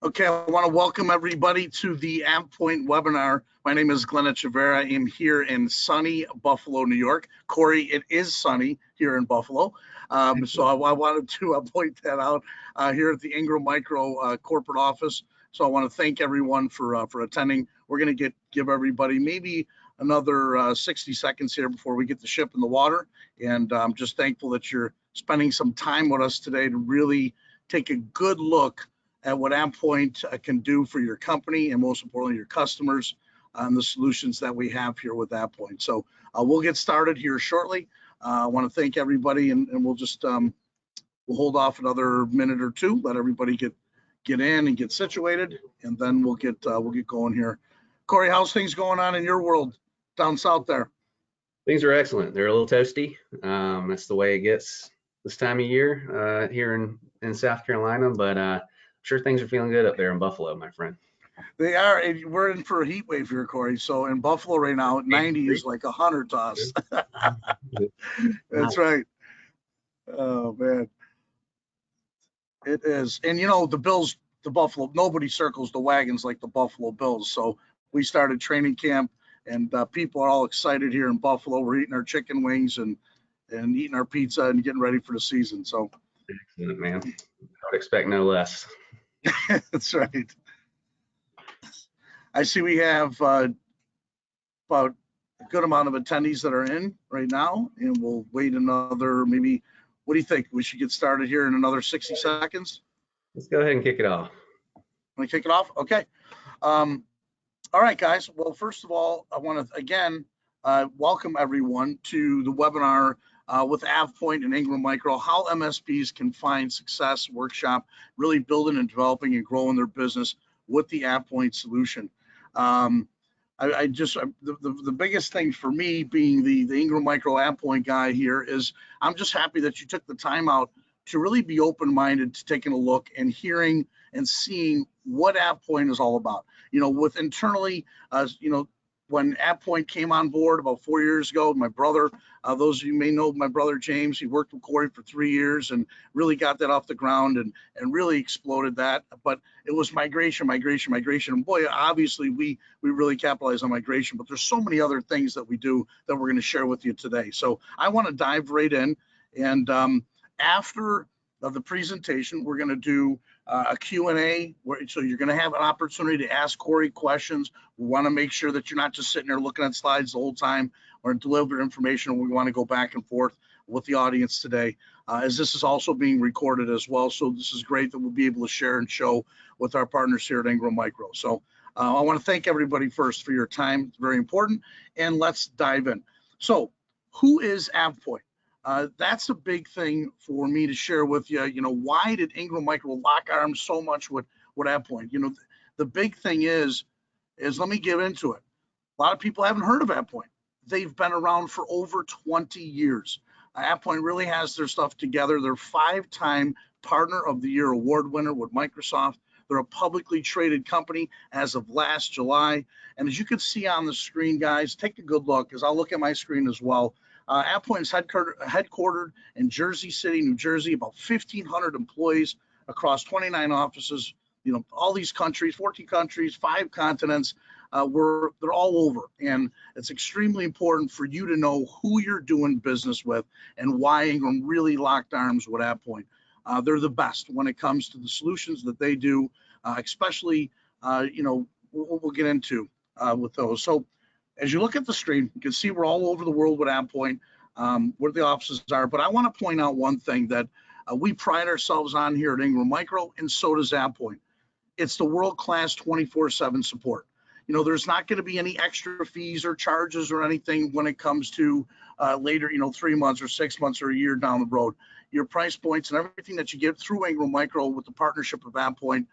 Okay, I want to welcome everybody to the AvePoint webinar. My name is Glenn Echeverria. I am here in sunny Buffalo, New York. Corey, it is sunny here in Buffalo. So I wanted to point that out here at the Ingram Micro corporate office. So I want to thank everyone for attending. We're going to give everybody maybe another 60 seconds here before we get the ship in the water. And I'm just thankful that you're spending some time with us today to really take a good look at what AvePoint can do for your company and most importantly, your customers and the solutions that we have here with AvePoint. So we'll get started here shortly. I want to thank everybody and we'll just we'll hold off another minute or two, let everybody get in and get situated, and then we'll get going here. Corey, how's things going on in your world down south there? Things are excellent. They're a little toasty. That's the way it gets this time of year here in South Carolina, but sure things are feeling good up there in Buffalo, my friend. They are. We're in for a heat wave here, Corey. So in Buffalo right now, 90 is like 100 to us. That's right. Oh, man. It is. And, you know, the Bills, the Buffalo, nobody circles the wagons like the Buffalo Bills. So we started training camp, and people are all excited here in Buffalo. We're eating our chicken wings and eating our pizza and getting ready for the season. So excellent, man. I would expect no less. That's right. I see we have about a good amount of attendees that are in right now, and we'll wait another maybe. What do you think? We should get started here in another 60 seconds. Let's go ahead and kick it off. Want to kick it off? Okay. All right, guys. Well, first of all, I want to again welcome everyone to the webinar with AvePoint and Ingram Micro, how MSPs can find success workshop, really building and developing and growing their business with the AvePoint solution. The biggest thing for me being the Ingram Micro AvePoint guy here is I'm just happy that you took the time out to really be open-minded to taking a look and hearing and seeing what AvePoint is all about. You know, with internally, you know, when AvePoint came on board about 4 years ago, my brother, those of you may know my brother James, he worked with Corey for 3 years and really got that off the ground and really exploded that. But it was migration. And boy, obviously we really capitalize on migration, but there's so many other things that we do that we're going to share with you today. So I want to dive right in. And after the presentation, we're going to do a Q&A, so you're going to have an opportunity to ask Corey questions. We want to make sure that you're not just sitting there looking at slides the whole time or deliver information. We want to go back and forth with the audience today, as this is also being recorded as well. So this is great that we'll be able to share and show with our partners here at Ingram Micro. So I want to thank everybody first for your time. It's very important. And let's dive in. So who is AvePoint? That's a big thing for me to share with you. You know, why did Ingram Micro lock arms so much with AvePoint? You know, the big thing is let me get into it. A lot of people haven't heard of AvePoint. They've been around for over 20 years. AvePoint really has their stuff together. They're 5-time Partner of the Year award winner with Microsoft. They're a publicly traded company as of last July. And as you can see on the screen, guys, take a good look, because I'll look at my screen as well. AvePoint is headquartered in Jersey City, New Jersey, about 1,500 employees across 29 offices, you know, all these countries, 14 countries, 5 continents. They're all over. And it's extremely important for you to know who you're doing business with and why Ingram really locked arms with AvePoint. They're the best when it comes to the solutions that they do, especially, you know, we'll get into with those. So as you look at the screen, you can see we're all over the world with AvePoint, where the offices are. But I want to point out one thing that we pride ourselves on here at Ingram Micro, and so does AvePoint. It's the world-class 24/7 support. You know, there's not going to be any extra fees or charges or anything when it comes to later, you know, 3 months or 6 months or a year down the road. Your price points and everything that you get through Ingram Micro with the partnership of AvePoint,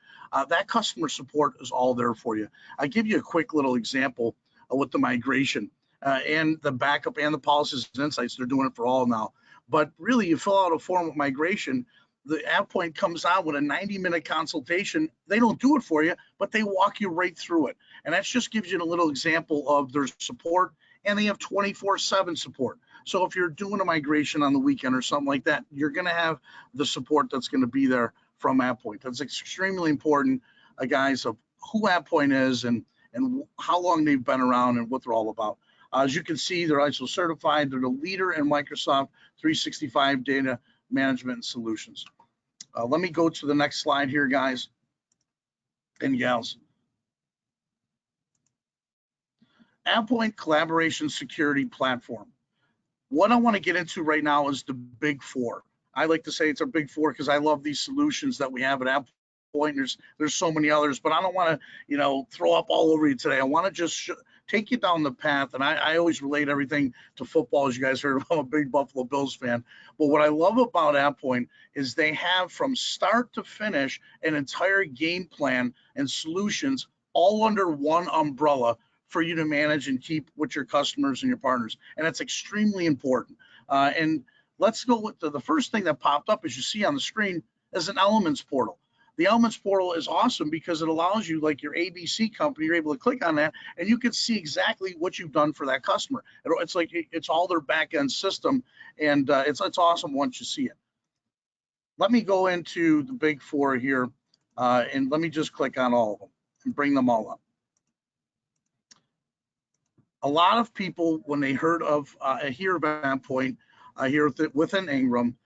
that customer support is all there for you. I'll give you a quick little example with the migration and the backup and the policies and insights. They're doing it for all now. But really, you fill out a form of migration, the AvePoint comes out with a 90-minute consultation. They don't do it for you, but they walk you right through it. And that just gives you a little example of their support, and they have 24/7 support. So if you're doing a migration on the weekend or something like that, you're going to have the support that's going to be there from AvePoint. That's extremely important. guys, of who AvePoint is and how long they've been around and what they're all about. As you can see, they're ISO certified. They're the leader in Microsoft 365 data management solutions. Let me go to the next slide here, guys and gals. AvePoint Collaboration Security Platform. What I want to get into right now is the big four. I like to say it's a big four because I love these solutions that we have at AvePoint. There's so many others, but I don't want to, throw up all over you today. I want to just take you down the path. And I always relate everything to football, as you guys heard. I'm a big Buffalo Bills fan. But what I love about AvePoint is they have from start to finish an entire game plan and solutions all under one umbrella for you to manage and keep with your customers and your partners. And that's extremely important. And let's go with the first thing that popped up, as you see on the screen, is an Elements portal. The Elements portal is awesome because it allows you, like your ABC company, you're able to click on that and you can see exactly what you've done for that customer. It's like it's all their back end system, and it's awesome once you see it. Let me go into the big four here, and let me just click on all of them and bring them all up. A lot of people, when they hear of AvePoint, here within Ingram,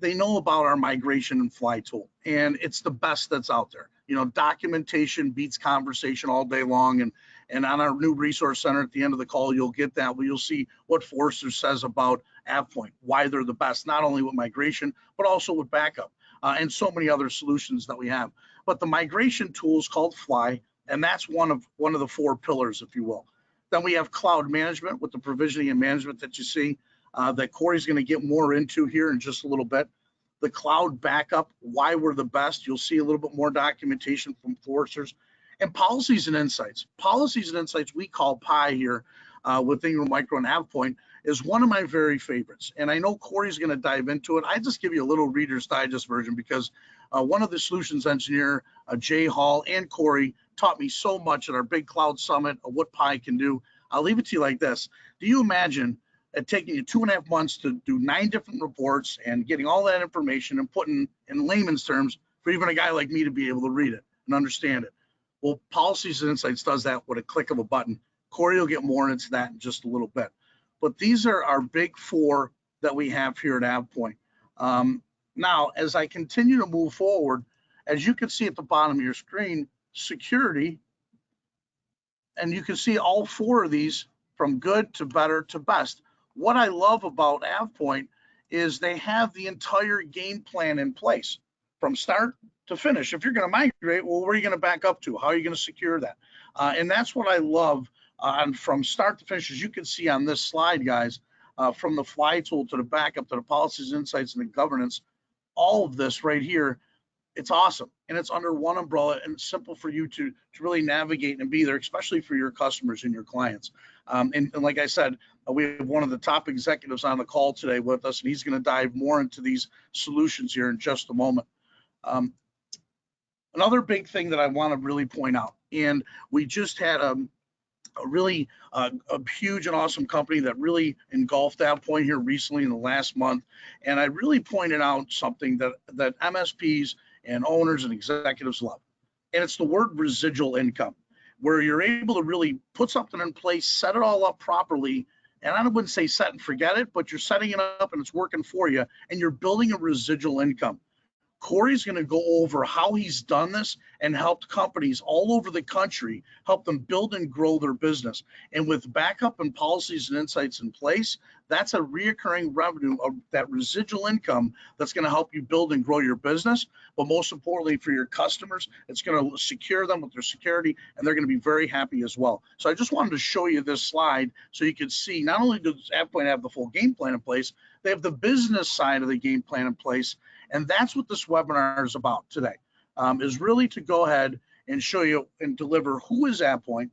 they know about our migration and fly tool, and it's the best that's out there. Documentation beats conversation all day long, and on our new resource center at the end of the call, you'll get that, where you'll see what Forrester says about AvePoint, why they're the best, not only with migration, but also with backup, and so many other solutions that we have. But the migration tool is called Fly, and that's one of the four pillars, if you will. Then we have cloud management with the provisioning and management that you see, that Corey's going to get more into here in just a little bit. The cloud backup, why we're the best. You'll see a little bit more documentation from Forrester's. And policies and insights. Policies and insights, we call PI here with Ingram Micro and AvePoint, is one of my very favorites. And I know Corey's going to dive into it. I just give you a little Reader's Digest version because one of the solutions engineer, Jay Hall, and Corey taught me so much at our big cloud summit of what Pi can do. I'll leave it to you like this. Do you imagine it taking you 2.5 months to do 9 different reports and getting all that information and putting in layman's terms for even a guy like me to be able to read it and understand it? Well, Policies and Insights does that with a click of a button. Corey will get more into that in just a little bit. But these are our big four that we have here at AvePoint. Now, as I continue to move forward, as you can see at the bottom of your screen, security, and you can see all four of these from good to better to best. What I love about AvePoint is they have the entire game plan in place from start to finish. If you're going to migrate, well, where are you going to back up to? How are you going to secure that? And that's what I love from start to finish. As you can see on this slide, guys, from the Fly tool to the backup to the policies, insights, and the governance, all of this right here, it's awesome. And it's under one umbrella, and it's simple for you to really navigate and be there, especially for your customers and your clients. And like I said, we have one of the top executives on the call today with us, and he's going to dive more into these solutions here in just a moment. Another big thing that I want to really point out, and we just had a really huge and awesome company that really engulfed AvePoint here recently in the last month. And I really pointed out something that MSPs and owners and executives love. And it's the word residual income, where you're able to really put something in place, set it all up properly. And I wouldn't say set and forget it, but you're setting it up and it's working for you, and you're building a residual income. Corey's going to go over how he's done this and helped companies all over the country, help them build and grow their business. And with backup and policies and insights in place, that's a reoccurring revenue of that residual income that's going to help you build and grow your business. But most importantly, for your customers, it's going to secure them with their security, and they're going to be very happy as well. So I just wanted to show you this slide so you could see not only does AvePoint have the full game plan in place, they have the business side of the game plan in place. And that's what this webinar is about today, is really to go ahead and show you and deliver who is AvePoint,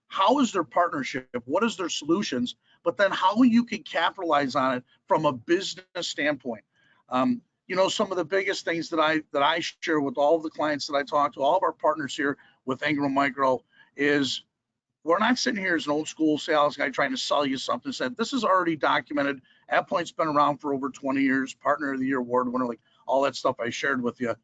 how is their partnership, what is their solutions, but then how you can capitalize on it from a business standpoint. Some of the biggest things that I share with all of the clients that I talk to, all of our partners here with Ingram Micro, is we're not sitting here as an old school sales guy trying to sell you something. Said this is already documented. AvePoint's been around for over 20 years, Partner of the Year award winner, like all that stuff I shared with you.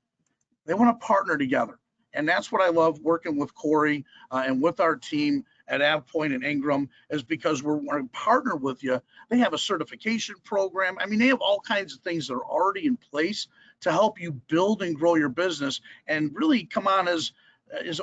They want to partner together. And that's what I love working with Corey and with our team at AvePoint and Ingram, is because we're a partner with you. They have a certification program. I mean, they have all kinds of things that are already in place to help you build and grow your business, and really come on as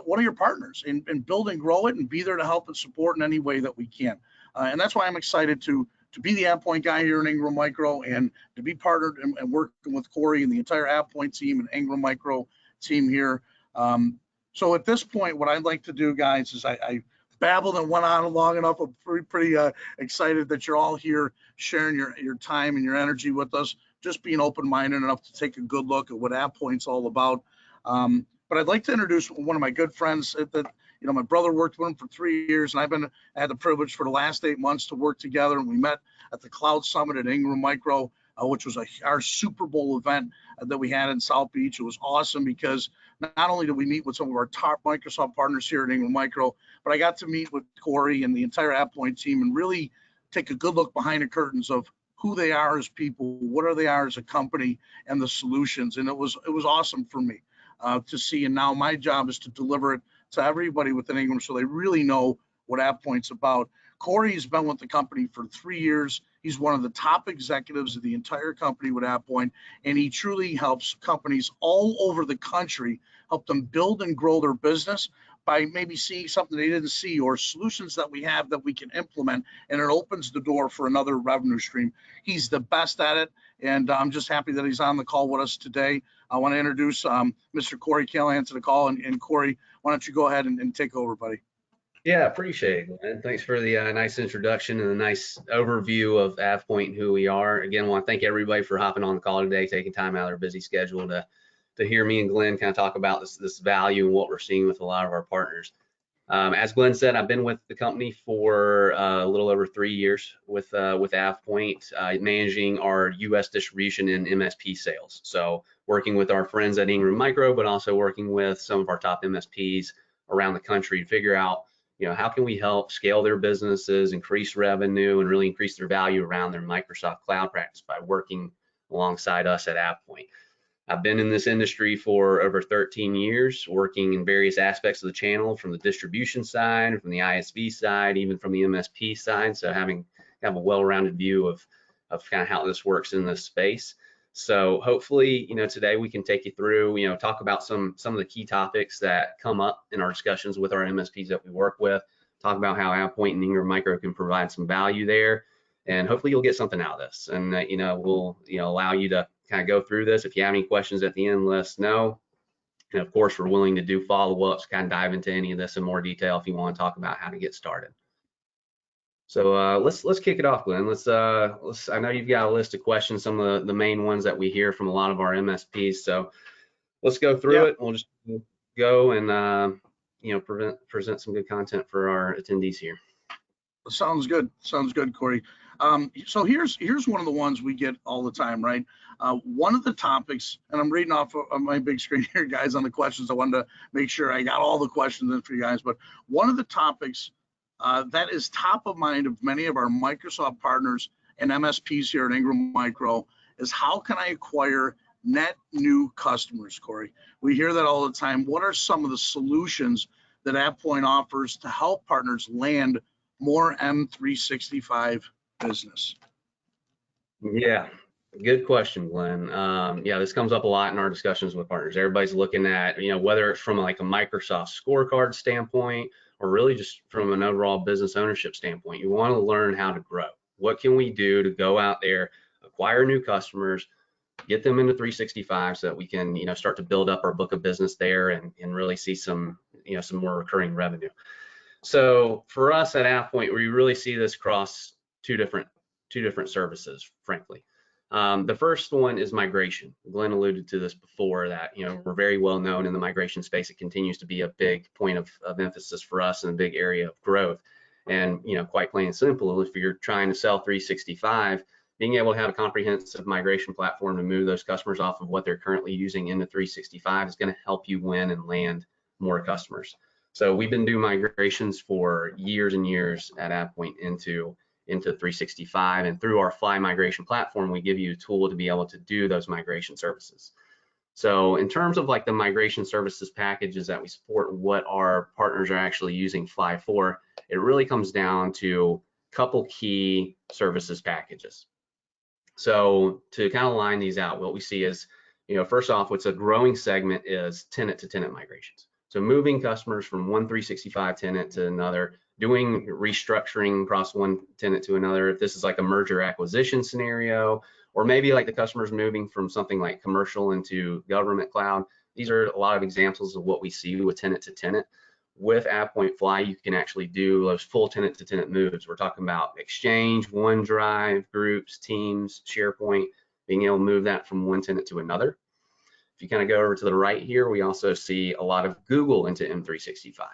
one of your partners, and build and grow it, and be there to help and support in any way that we can. And that's why I'm excited to be the AvePoint guy here in Ingram Micro, and to be partnered and working with Corey and the entire AvePoint team and Ingram Micro team here. So at this point, what I'd like to do, guys, is I babbled and went on long enough. I'm pretty excited that you're all here sharing your time and your energy with us, just being open-minded enough to take a good look at what AvePoint's all about. But I'd like to introduce one of my good friends that, my brother worked with him for 3 years, and I had the privilege for the last 8 months to work together. And we met at the Cloud Summit at Ingram Micro, which was our Super Bowl event that we had in South Beach. It was awesome because not only did we meet with some of our top Microsoft partners here at Ingram Micro, but I got to meet with Corey and the entire AvePoint team and really take a good look behind the curtains of who they are as people, what they are as a company, and the solutions. And it was awesome for me to see. And now my job is to deliver it to everybody within Ingram, so they really know what AvePoint's about. Corey's been with the company for 3 years. He's one of the top executives of the entire company with AvePoint, and he truly helps companies all over the country, help them build and grow their business by maybe seeing something they didn't see, or solutions that we have that we can implement, and it opens the door for another revenue stream. He's the best at it, and I'm just happy that he's on the call with us today. I want to introduce Mr. Corey Callahan to the call, and Corey, why don't you go ahead and take over, buddy? Yeah, appreciate it, Glenn. Thanks for the nice introduction and a nice overview of AvePoint and who we are. Again, I want to thank everybody for hopping on the call today, taking time out of their busy schedule to hear me and Glenn kind of talk about this value and what we're seeing with a lot of our partners. As Glenn said, I've been with the company for a little over 3 years with AvePoint, managing our U.S. distribution and MSP sales. So working with our friends at Ingram Micro, but also working with some of our top MSPs around the country to figure out, how can we help scale their businesses, increase revenue, and really increase their value around their Microsoft cloud practice by working alongside us at AvePoint. I've been in this industry for over 13 years, working in various aspects of the channel, from the distribution side, from the ISV side, even from the MSP side. So having a well-rounded view of kind of how this works in this space. So hopefully, today we can take you through, talk about some of the key topics that come up in our discussions with our MSPs that we work with, talk about how AvePoint and Ingram Micro can provide some value there, and hopefully you'll get something out of this. And we'll allow you to kind of go through this. If you have any questions at the end, let us know. And of course, we're willing to do follow-ups, kind of dive into any of this in more detail if you want to talk about how to get started. So let's kick it off, Glenn. I know you've got a list of questions, some of the main ones that we hear from a lot of our MSPs. So let's go through it. We'll just go and present some good content for our attendees here. Sounds good. Sounds good, Corey. So here's one of the ones we get all the time, right? One of the topics, and I'm reading off of my big screen here, guys, on the questions. I wanted to make sure I got all the questions in for you guys. But one of the topics that is top of mind of many of our Microsoft partners and MSPs here at Ingram Micro is, how can I acquire net new customers, Corey? We hear that all the time. What are some of the solutions that AvePoint offers to help partners land more M365 business? Yeah, good question, Glenn. This comes up a lot in our discussions with partners. Everybody's looking at, whether it's from like a Microsoft scorecard standpoint, or really just from an overall business ownership standpoint. You want to learn how to grow. What can we do to go out there, acquire new customers, get them into 365 so that we can, start to build up our book of business there and really see some more recurring revenue. So for us at AvePoint, we really see this across two different services, frankly. The first one is migration. Glenn alluded to this before, that we're very well known in the migration space. It continues to be a big point of emphasis for us and a big area of growth. And quite plain and simple, if you're trying to sell 365, being able to have a comprehensive migration platform to move those customers off of what they're currently using into 365 is going to help you win and land more customers. So we've been doing migrations for years and years at AvePoint into 365, and through our Fly migration platform, we give you a tool to be able to do those migration services. So in terms of like the migration services packages that we support, what our partners are actually using Fly for, it really comes down to a couple key services packages. So to kind of line these out, what we see is, first off, what's a growing segment is tenant to tenant migrations. So moving customers from one 365 tenant to another, doing restructuring across one tenant to another. If this is like a merger acquisition scenario, or maybe like the customer's moving from something like commercial into government cloud. These are a lot of examples of what we see with tenant to tenant. With AvePoint Fly, you can actually do those full tenant to tenant moves. We're talking about Exchange, OneDrive, Groups, Teams, SharePoint, being able to move that from one tenant to another. If you kind of go over to the right here, we also see a lot of Google into M365.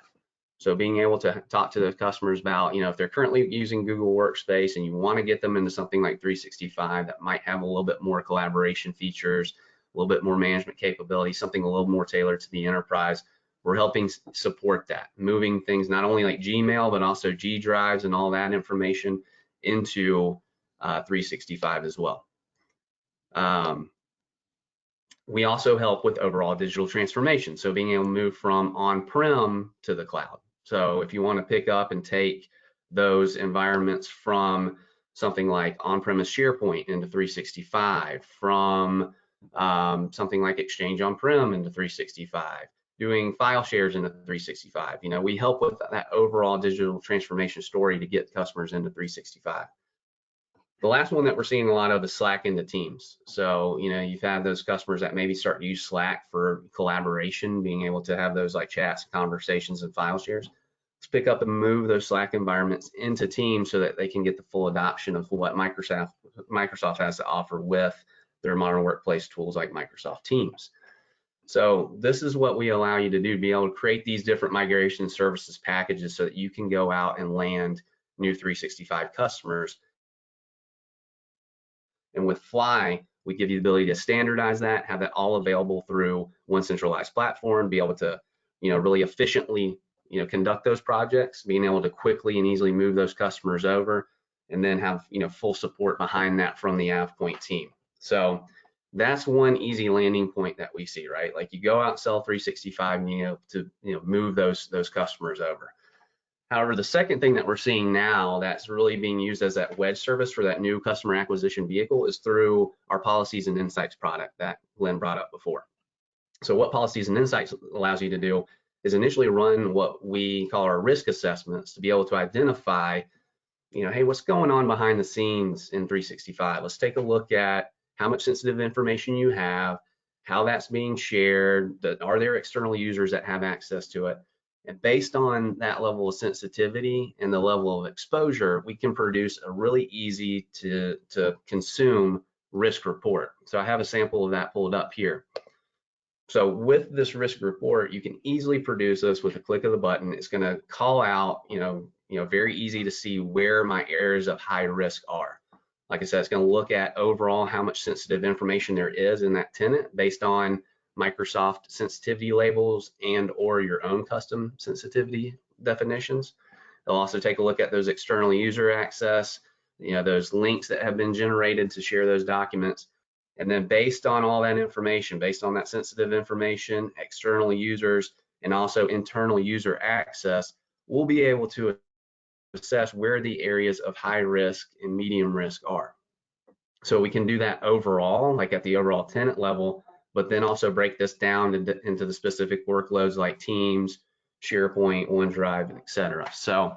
So being able to talk to the customers about, if they're currently using Google Workspace and you want to get them into something like 365 that might have a little bit more collaboration features, a little bit more management capability, something a little more tailored to the enterprise, we're helping support that, moving things not only like Gmail, but also G drives and all that information into 365 as well. We also help with overall digital transformation. So being able to move from on-prem to the cloud. So if you want to pick up and take those environments from something like on-premise SharePoint into 365, from something like Exchange on-prem into 365, doing file shares into 365, we help with that overall digital transformation story to get customers into 365. The last one that we're seeing a lot of is Slack into Teams. So, you've had those customers that maybe start to use Slack for collaboration, being able to have those like chats, conversations, and file shares. Let's pick up and move those Slack environments into Teams so that they can get the full adoption of what Microsoft has to offer with their modern workplace tools like Microsoft Teams. So this is what we allow you to do, be able to create these different migration services packages so that you can go out and land new 365 customers. And with Fly, we give you the ability to standardize that, have that all available through one centralized platform, be able to, really efficiently, conduct those projects, being able to quickly and easily move those customers over, and then have, full support behind that from the AvePoint team. So that's one easy landing point that we see, right? Like you go out and sell 365, and to move those customers over. However, the second thing that we're seeing now that's really being used as that wedge service for that new customer acquisition vehicle is through our Policies and Insights product that Glenn brought up before. So what Policies and Insights allows you to do is initially run what we call our risk assessments to be able to identify, hey, what's going on behind the scenes in 365? Let's take a look at how much sensitive information you have, how that's being shared, are there external users that have access to it? And based on that level of sensitivity and the level of exposure, we can produce a really easy to consume risk report. So I have a sample of that pulled up here. So with this risk report, you can easily produce this with a click of the button. It's going to call out, very easy to see where my areas of high risk are. Like I said, it's going to look at overall how much sensitive information there is in that tenant based on Microsoft sensitivity labels and or your own custom sensitivity definitions. They'll also take a look at those external user access, those links that have been generated to share those documents. And then based on all that information, based on that sensitive information, external users, and also internal user access, we'll be able to assess where the areas of high risk and medium risk are. So we can do that overall, like at the overall tenant level, but then also break this down into the specific workloads like Teams, SharePoint, OneDrive, etc. So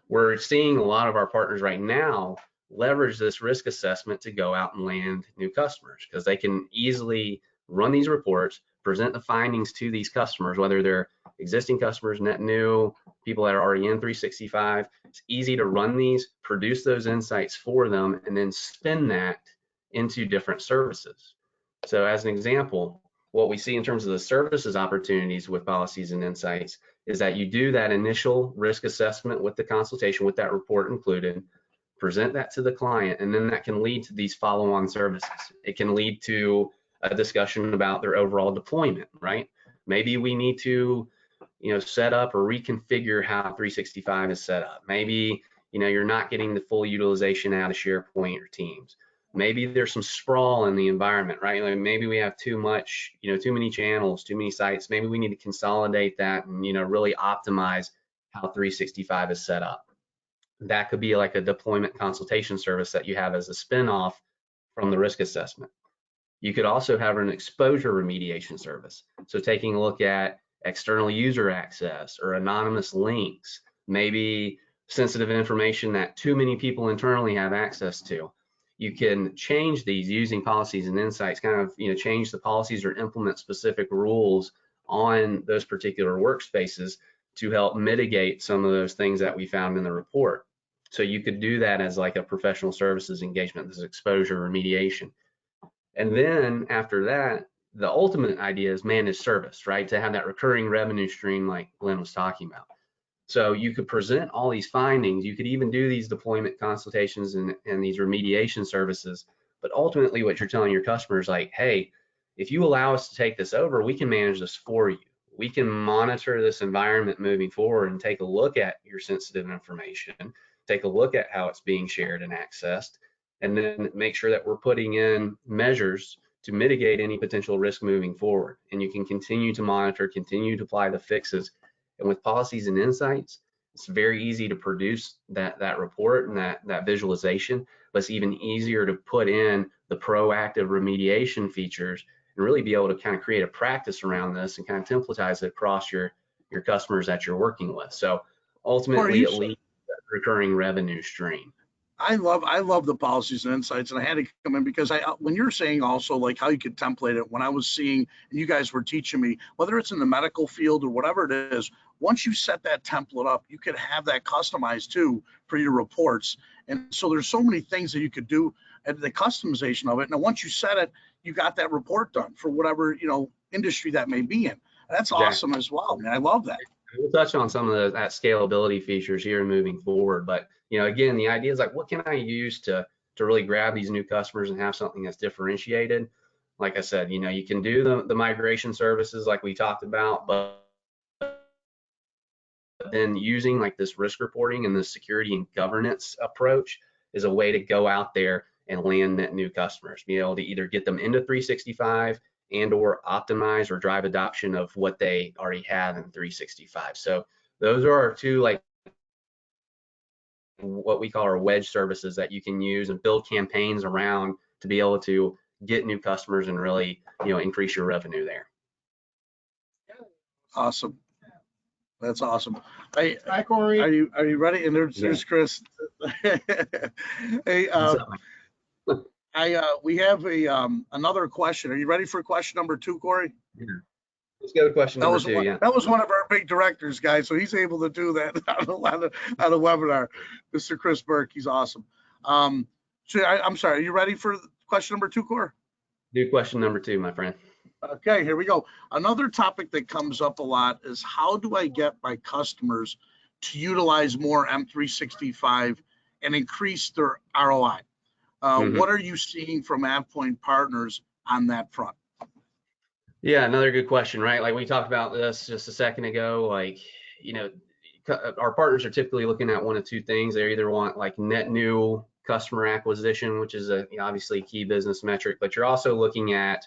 we're seeing a lot of our partners right now leverage this risk assessment to go out and land new customers because they can easily run these reports, present the findings to these customers, whether they're existing customers, net new, people that are already in 365. It's easy to run these, produce those insights for them, and then spin that into different services. So as an example, what we see in terms of the services opportunities with Policies and Insights is that you do that initial risk assessment with the consultation, with that report included, present that to the client, and then that can lead to these follow-on services. It can lead to a discussion about their overall deployment, right? Maybe we need to, set up or reconfigure how 365 is set up. Maybe, you're not getting the full utilization out of SharePoint or Teams. Maybe there's some sprawl in the environment, right? Like maybe we have too much, too many channels, too many sites. Maybe we need to consolidate that and, really optimize how 365 is set up. That could be like a deployment consultation service that you have as a spinoff from the risk assessment. You could also have an exposure remediation service. So taking a look at external user access or anonymous links, maybe sensitive information that too many people internally have access to. You can change these using policies and insights, kind of, change the policies or implement specific rules on those particular workspaces to help mitigate some of those things that we found in the report. So you could do that as like a professional services engagement, this exposure remediation. And then after that, the ultimate idea is managed service, right? To have that recurring revenue stream like Glenn was talking about. So you could present all these findings. You could even do these deployment consultations and these remediation services. But ultimately what you're telling your customers, like, hey, if you allow us to take this over, we can manage this for you. We can monitor this environment moving forward and take a look at your sensitive information, take a look at how it's being shared and accessed, and then make sure that we're putting in measures to mitigate any potential risk moving forward. And you can continue to monitor, continue to apply the fixes. And with policies and insights, it's very easy to produce that report and that visualization, but it's even easier to put in the proactive remediation features and really be able to kind of create a practice around this and kind of templatize it across your customers that you're working with. So ultimately, it leads to a recurring revenue stream. I love the policies and insights, and I had to come in because when you're saying also like how you could template it, when I was seeing and you guys were teaching me, whether it's in the medical field or whatever it is, once you set that template up, you could have that customized too for your reports. And so there's so many things that you could do at the customization of it. And once you set it, you got that report done for whatever industry that may be in. That's awesome as well, man. I love that. We'll touch on some of that scalability features here moving forward, but again, the idea is like, what can I use to really grab these new customers and have something that's differentiated? Like I said, you can do the migration services like we talked about, but then using like this risk reporting and the security and governance approach is a way to go out there and land net new customers, be able to either get them into 365 and or optimize or drive adoption of what they already have in 365. So those are our two, like, what we call our wedge services that you can use and build campaigns around to be able to get new customers and really, increase your revenue there. Awesome. That's awesome. Hey, Hi, Corey. Are you ready? And there's Chris. Hey, we have another question. Are you ready for question number 2, Corey? Yeah. Let's go to question number 2. Yeah. That was one of our big directors, guys, so he's able to do that on a webinar. Mr. Chris Burke, he's awesome. So I'm sorry. Are you ready for question number 2, Corey? Do question number 2, my friend. Okay, here we go. Another topic that comes up a lot is how do I get my customers to utilize more M365 and increase their ROI? What are you seeing from AvePoint partners on that front? Yeah, another good question, right? Like we talked about this just a second ago, like, our partners are typically looking at one of two things. They either want like net new customer acquisition, which is obviously a key business metric, but you're also looking at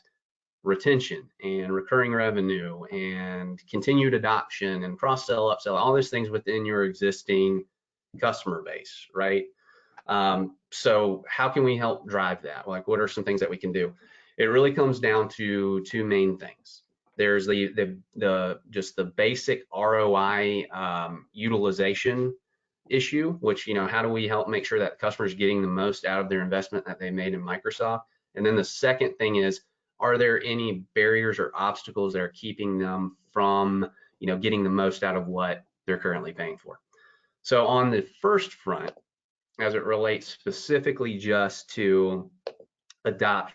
retention and recurring revenue and continued adoption and cross-sell, upsell, all those things within your existing customer base, right? So how can we help drive that? Like, what are some things that we can do? It really comes down to two main things. There's just the basic ROI utilization issue, which, how do we help make sure that the customer is getting the most out of their investment that they made in Microsoft? And then the second thing is, are there any barriers or obstacles that are keeping them from, getting the most out of what they're currently paying for? So on the first front, as it relates specifically just to adoption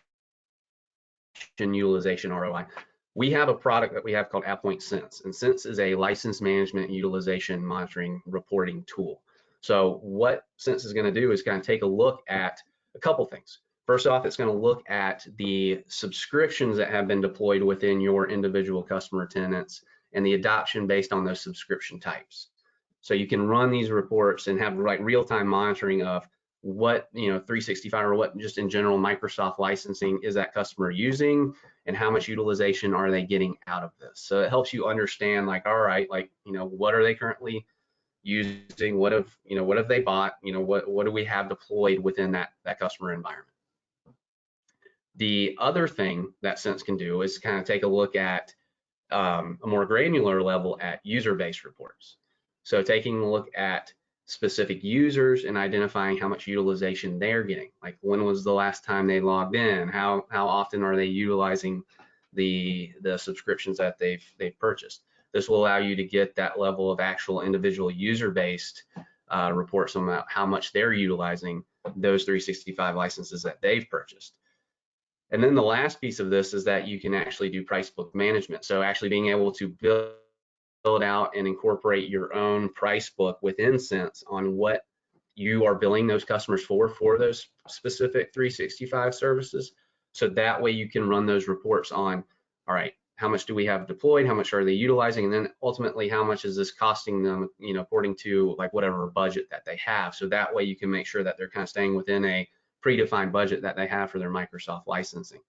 utilization ROI, we have a product that we have called AvePoint Sense, and Sense is a license management utilization monitoring reporting tool. So what Sense is going to do is kind of take a look at a couple things. First off, it's going to look at the subscriptions that have been deployed within your individual customer tenants and the adoption based on those subscription types. So you can run these reports and have like real-time monitoring of what 365 or what just in general Microsoft licensing is that customer using, and how much utilization are they getting out of this. So it helps you understand, like, all right, like, what are they currently using, what have they bought, what do we have deployed within that customer environment. The other thing that Sense can do is kind of take a look at a more granular level at user-based reports. So taking a look at specific users and identifying how much utilization they're getting. Like, when was the last time they logged in? How often are they utilizing the subscriptions that they've purchased? This will allow you to get that level of actual individual user-based reports on how much they're utilizing those 365 licenses that they've purchased. And then the last piece of this is that you can actually do price book management. So actually being able to build out and incorporate your own price book within Sense on what you are billing those customers for those specific 365 services. So that way you can run those reports on, all right, how much do we have deployed? How much are they utilizing? And then ultimately, how much is this costing them, according to like whatever budget that they have. So that way you can make sure that they're kind of staying within a predefined budget that they have for their Microsoft licensing.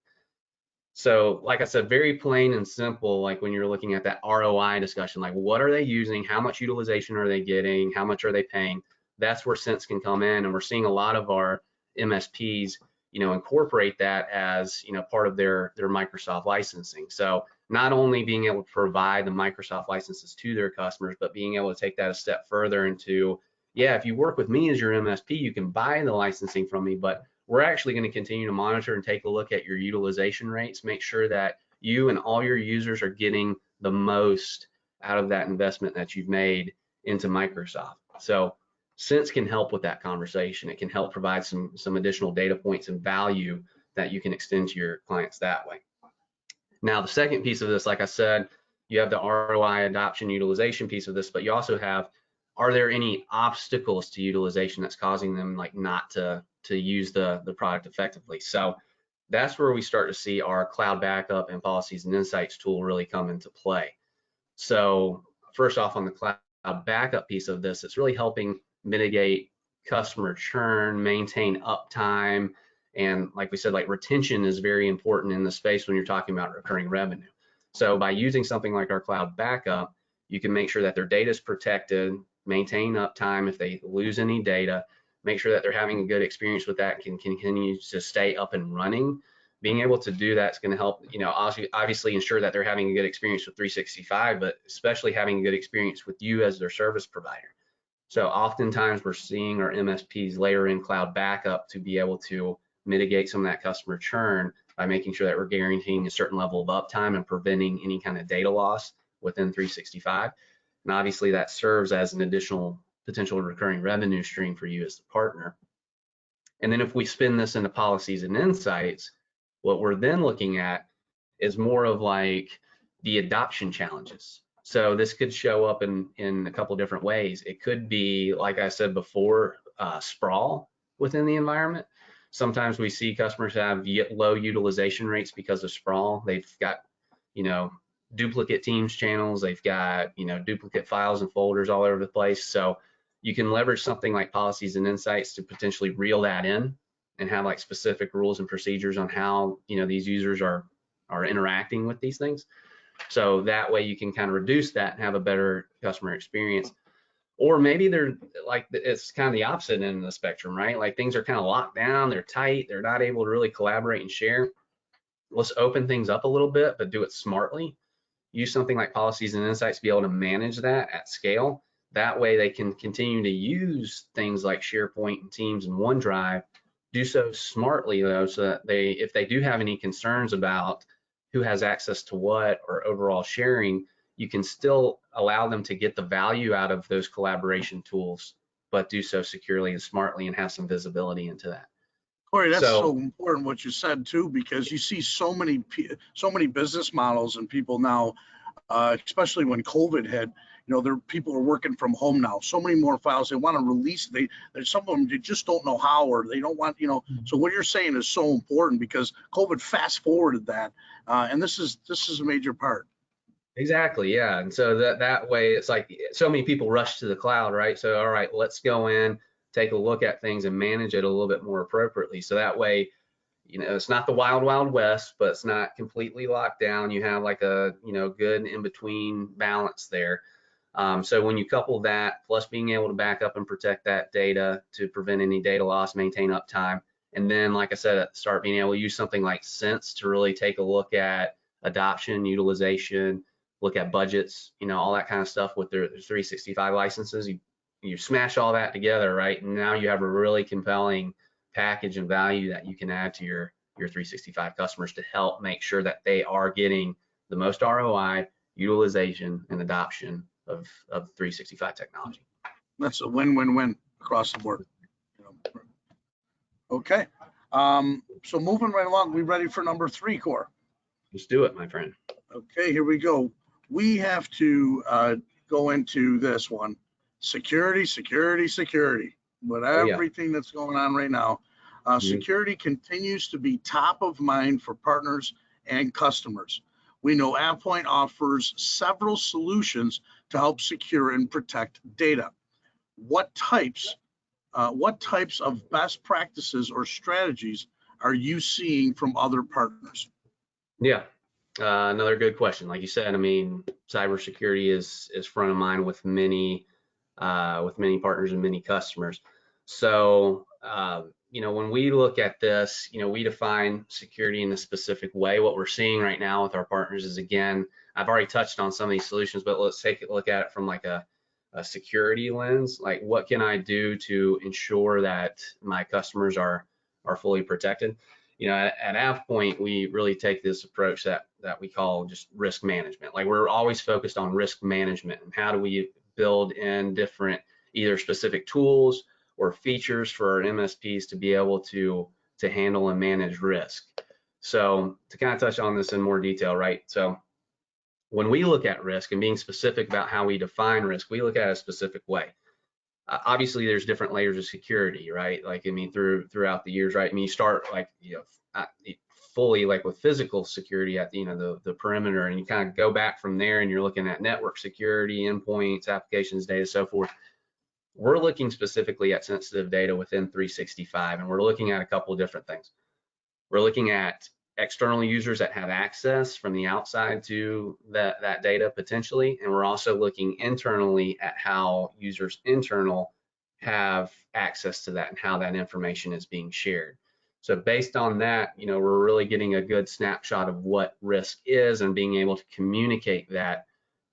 So like I said, very plain and simple, like when you're looking at that ROI discussion, like what are they using? How much utilization are they getting? How much are they paying? That's where Sense can come in. And we're seeing a lot of our MSPs, incorporate that as, part of their Microsoft licensing. So not only being able to provide the Microsoft licenses to their customers, but being able to take that a step further into, yeah, if you work with me as your MSP, you can buy the licensing from me, but we're actually going to continue to monitor and take a look at your utilization rates, make sure that you and all your users are getting the most out of that investment that you've made into Microsoft. So Sense can help with that conversation. It can help provide some additional data points and value that you can extend to your clients that way. Now, the second piece of this, like I said, you have the ROI adoption utilization piece of this, but you also have, are there any obstacles to utilization that's causing them like not to use the product effectively? So that's where we start to see our cloud backup and policies and insights tool really come into play. So first off, on the cloud backup piece of this, it's really helping mitigate customer churn, maintain uptime, and like we said, like retention is very important in the space when you're talking about recurring revenue. So by using something like our cloud backup, you can make sure that their data is protected, maintain uptime if they lose any data, make sure that they're having a good experience with that, can continue to stay up and running. Being able to do that is going to help, obviously ensure that they're having a good experience with 365, but especially having a good experience with you as their service provider. So oftentimes we're seeing our MSPs layer in cloud backup to be able to mitigate some of that customer churn by making sure that we're guaranteeing a certain level of uptime and preventing any kind of data loss within 365. And obviously that serves as an additional potential recurring revenue stream for you as the partner. And then if we spin this into policies and insights, what we're then looking at is more of like the adoption challenges. So this could show up in a couple different ways. It could be, like I said before, sprawl within the environment. Sometimes we see customers have low utilization rates because of sprawl. They've got, duplicate Teams channels. They've got, duplicate files and folders all over the place. So you can leverage something like policies and insights to potentially reel that in and have like specific rules and procedures on how, these users are interacting with these things. So that way you can kind of reduce that and have a better customer experience. Or maybe they're like, it's kind of the opposite end of the spectrum, right? Like things are kind of locked down, they're tight, they're not able to really collaborate and share. Let's open things up a little bit, but do it smartly. Use something like policies and insights to be able to manage that at scale. That way they can continue to use things like SharePoint and Teams and OneDrive, do so smartly though, so that if they do have any concerns about who has access to what or overall sharing, you can still allow them to get the value out of those collaboration tools, but do so securely and smartly and have some visibility into that. Corey, that's so important what you said too, because you see so many business models and people now, especially when COVID hit, people are working from home now. So many more files they want to release. There's some of them they just don't know how, or they don't want, So what you're saying is so important because COVID fast forwarded that, and this is a major part. Exactly, yeah. And so that way it's like so many people rush to the cloud, right? So all right, let's go in, take a look at things and manage it a little bit more appropriately. So that way, it's not the wild, wild west, but it's not completely locked down. You have like a, good in between balance there. So when you couple that, plus being able to back up and protect that data to prevent any data loss, maintain uptime, and then, like I said, start being able to use something like Sense to really take a look at adoption, utilization, look at budgets, all that kind of stuff with their 365 licenses. You smash all that together, right? And now you have a really compelling package and value that you can add to your 365 customers to help make sure that they are getting the most ROI, utilization, and adoption of 365 technology. That's a win-win-win across the board. Okay. So moving right along, we ready for number 3, Core? Let's do it, my friend. Okay, here we go. We have to go into this one. Security, security, security. With everything that's going on right now, security continues to be top of mind for partners and customers. We know AvePoint offers several solutions to help secure and protect data. What types of best practices or strategies are you seeing from other partners? Yeah, another good question. Like you said, cybersecurity is front of mind with many partners and many customers. So, when we look at this, we define security in a specific way. What we're seeing right now with our partners is, again, I've already touched on some of these solutions, but let's take a look at it from like a security lens. Like, what can I do to ensure that my customers are fully protected? At AvePoint, we really take this approach that we call just risk management. Like, we're always focused on risk management and how do we build in different either specific tools or features for our MSPs to be able to handle and manage risk. So to kind of touch on this in more detail, right? So when we look at risk and being specific about how we define risk, we look at it a specific way. Obviously, there's different layers of security, right? Like, throughout the years, right? You start like, fully like with physical security at the perimeter, and you kind of go back from there, and you're looking at network security, endpoints, applications, data, so forth. We're looking specifically at sensitive data within 365, and we're looking at a couple of different things. We're looking at external users that have access from the outside to that data potentially, and we're also looking internally at how users internal have access to that and how that information is being shared. So based on that, we're really getting a good snapshot of what risk is and being able to communicate that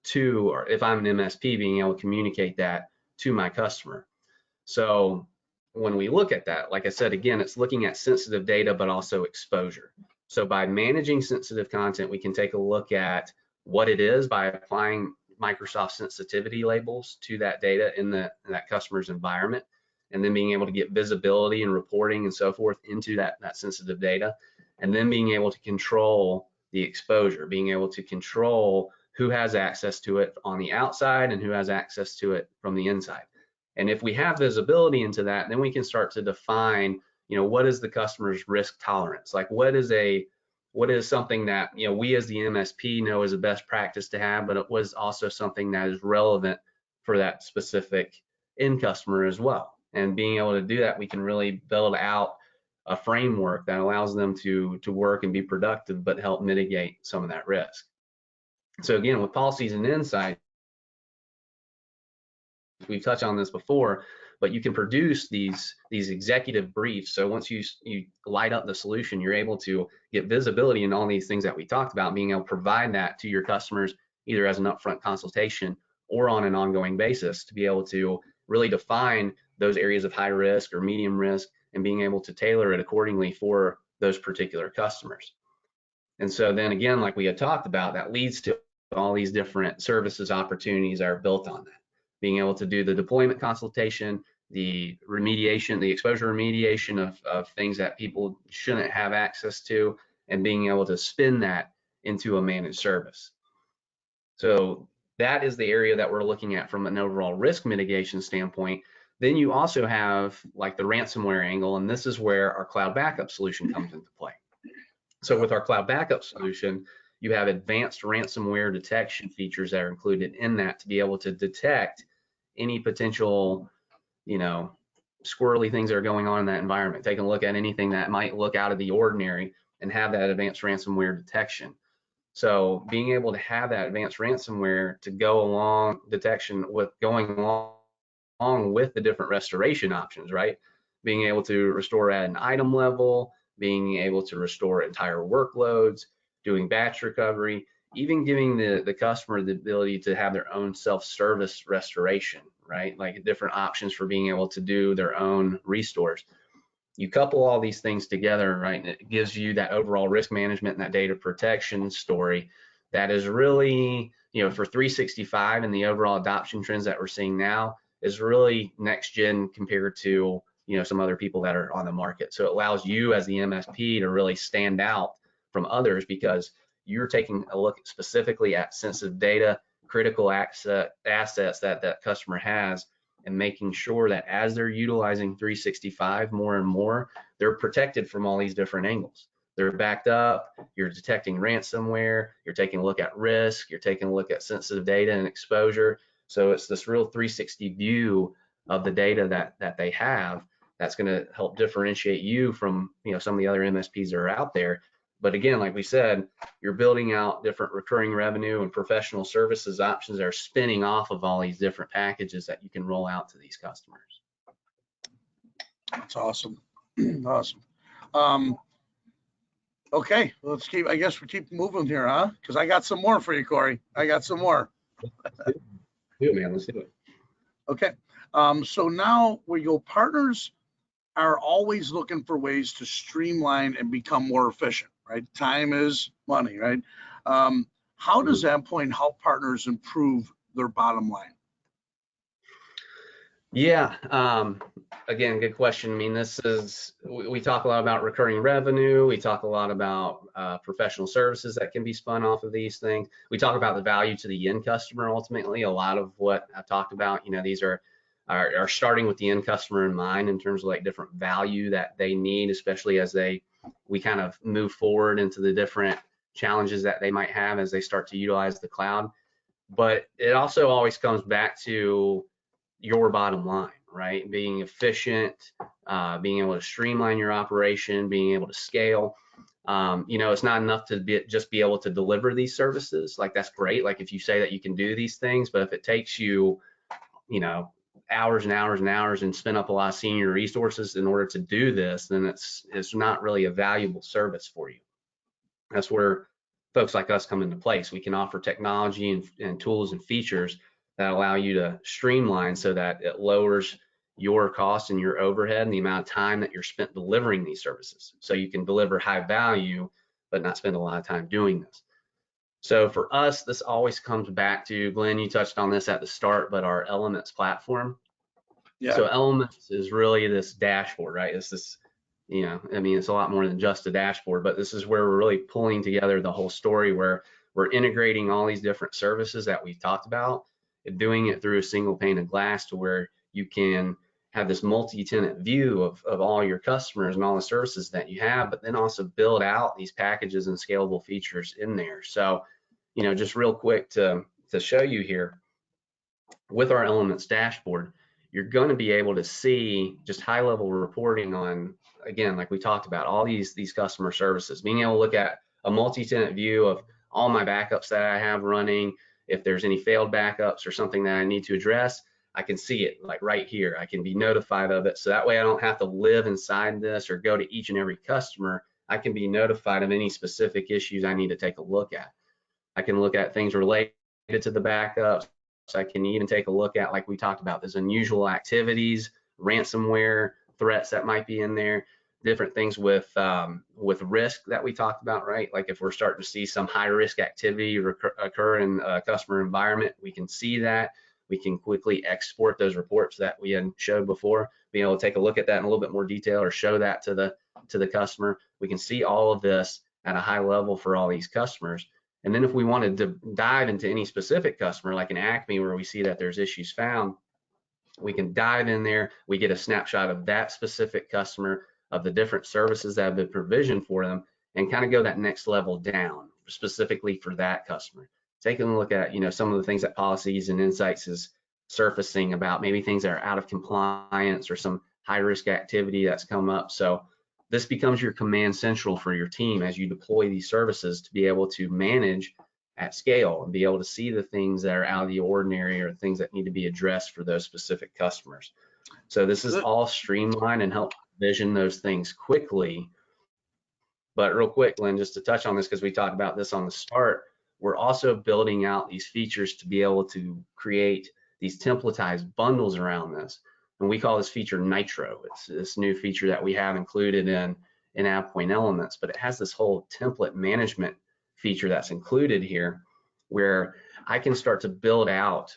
to, or if I'm an MSP, being able to communicate that to my customer. So when we look at that, like I said, again, it's looking at sensitive data, but also exposure. So by managing sensitive content, we can take a look at what it is by applying Microsoft sensitivity labels to that data in that customer's environment, and then being able to get visibility and reporting and so forth into that sensitive data, and then being able to control the exposure, being able to control who has access to it on the outside and who has access to it from the inside. And if we have visibility into that, then we can start to define, what is the customer's risk tolerance? Like, what is something that, we as the MSP know is a best practice to have, but it was also something that is relevant for that specific end customer as well. And being able to do that, we can really build out a framework that allows them to work and be productive, but help mitigate some of that risk. So again, with policies and insights, we've touched on this before, but you can produce these executive briefs. So once you light up the solution, you're able to get visibility in all these things that we talked about, being able to provide that to your customers either as an upfront consultation or on an ongoing basis to be able to really define those areas of high risk or medium risk and being able to tailor it accordingly for those particular customers. And so then again, like we had talked about, that leads to all these different services opportunities that are built on that. Being able to do the deployment consultation, the remediation, the exposure remediation of things that people shouldn't have access to, and being able to spin that into a managed service. So that is the area that we're looking at from an overall risk mitigation standpoint. Then you also have like the ransomware angle, and this is where our cloud backup solution comes into play. So with our cloud backup solution, you have advanced ransomware detection features that are included in that to be able to detect any potential, squirrely things that are going on in that environment, taking a look at anything that might look out of the ordinary, and have that advanced ransomware detection. So being able to have that advanced ransomware to go along detection with going along with the different restoration options, right? Being able to restore at an item level, being able to restore entire workloads, doing batch recovery, even giving the customer the ability to have their own self-service restoration, right? Like different options for being able to do their own restores. You couple all these things together, right, and it gives you that overall risk management and that data protection story that is really, for 365 and the overall adoption trends that we're seeing now is really next gen compared to, some other people that are on the market. So it allows you as the MSP to really stand out from others because you're taking a look specifically at sensitive data, critical assets that customer has, and making sure that as they're utilizing 365 more and more, they're protected from all these different angles. They're backed up, you're detecting ransomware, you're taking a look at risk, you're taking a look at sensitive data and exposure. So it's this real 360 view of the data that they have that's going to help differentiate you from some of the other MSPs that are out there. But again, like we said, you're building out different recurring revenue and professional services options that are spinning off of all these different packages that you can roll out to these customers. That's awesome. Awesome. Okay, let's I guess we keep moving here, huh? Because I got some more for you, Corey. I got some more. Do it, man. Let's do it. Okay. So now we go, partners are always looking for ways to streamline and become more efficient, right? Time is money, right? How does AvePoint help partners improve their bottom line? Yeah, again, good question. I mean, we talk a lot about recurring revenue. We talk a lot about professional services that can be spun off of these things. We talk about the value to the end customer. Ultimately, a lot of what I talked about, these are starting with the end customer in mind in terms of like different value that they need, especially as we kind of move forward into the different challenges that they might have as they start to utilize the cloud. But it also always comes back to your bottom line, right? Being efficient, being able to streamline your operation, being able to scale. It's not enough to just be able to deliver these services. Like that's great. Like if you say that you can do these things, but if it takes you, hours and hours and hours and spend up a lot of senior resources in order to do this, then it's not really a valuable service for you. That's where folks like us come into place. We can offer technology and tools and features that allow you to streamline so that it lowers your cost and your overhead and the amount of time that you're spent delivering these services. So you can deliver high value, but not spend a lot of time doing this. So for us, this always comes back to, Glenn, you touched on this at the start, but our Elements platform. Yeah. So Elements is really this dashboard, right? It's this, it's a lot more than just a dashboard, but this is where we're really pulling together the whole story, where we're integrating all these different services that we've talked about and doing it through a single pane of glass to where you can have this multi-tenant view of all your customers and all the services that you have, but then also build out these packages and scalable features in there. So, just real quick to show you here, with our Elements dashboard, you're going to be able to see just high-level reporting on, again, like we talked about, all these customer services, being able to look at a multi-tenant view of all my backups that I have running. If there's any failed backups or something that I need to address, I can see it like right here. I can be notified of it. So that way I don't have to live inside this or go to each and every customer. I can be notified of any specific issues I need to take a look at. I can look at things related to the backups. So I can even take a look at, like we talked about, there's unusual activities, ransomware threats that might be in there, different things with risk that we talked about, right? Like if we're starting to see some high risk activity occur in a customer environment, we can see that. We can quickly export those reports that we had showed before, being able to take a look at that in a little bit more detail or show that to the customer. We can see all of this at a high level for all these customers. And then if we wanted to dive into any specific customer, like an Acme, where we see that there's issues found, we can dive in there. We get a snapshot of that specific customer, of the different services that have been provisioned for them, and kind of go that next level down specifically for that customer. Taking a look at, some of the things that Policies and Insights is surfacing about, maybe things that are out of compliance or some high risk activity that's come up. So this becomes your command central for your team as you deploy these services to be able to manage at scale and be able to see the things that are out of the ordinary or things that need to be addressed for those specific customers. So this is all streamlined and help vision those things quickly. But real quick, Glenn, just to touch on this, because we talked about this on the start, we're also building out these features to be able to create these templatized bundles around this. And we call this feature Nitro. It's this new feature that we have included in AvePoint Elements, but it has this whole template management feature that's included here, where I can start to build out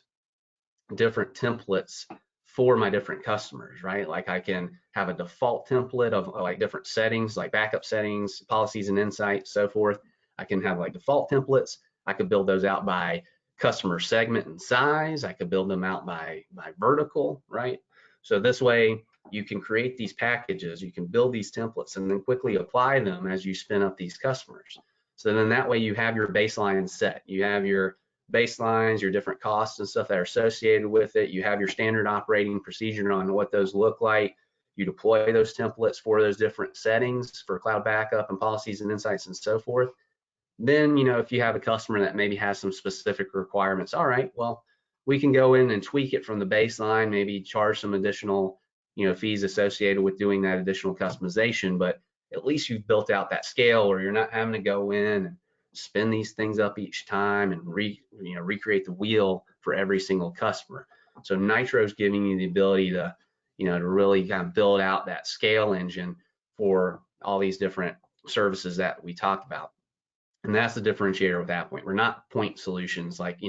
different templates for my different customers, right? Like I can have a default template of like different settings, like backup settings, policies and insights, so forth. I can have like default templates. I could build those out by customer segment and size. I could build them out by vertical, right? So this way you can create these packages, you can build these templates and then quickly apply them as you spin up these customers. So then that way you have your baseline set. You have your baselines, your different costs and stuff that are associated with it. You have your standard operating procedure on what those look like. You deploy those templates for those different settings for cloud backup and policies and insights and so forth. Then, if you have a customer that maybe has some specific requirements, all right, well, we can go in and tweak it from the baseline, maybe charge some additional, fees associated with doing that additional customization, but at least you've built out that scale where you're not having to go in and spin these things up each time and recreate the wheel for every single customer. So Nitro is giving you the ability to, to really kind of build out that scale engine for all these different services that we talked about. And that's the differentiator with AvePoint. We're not point solutions like,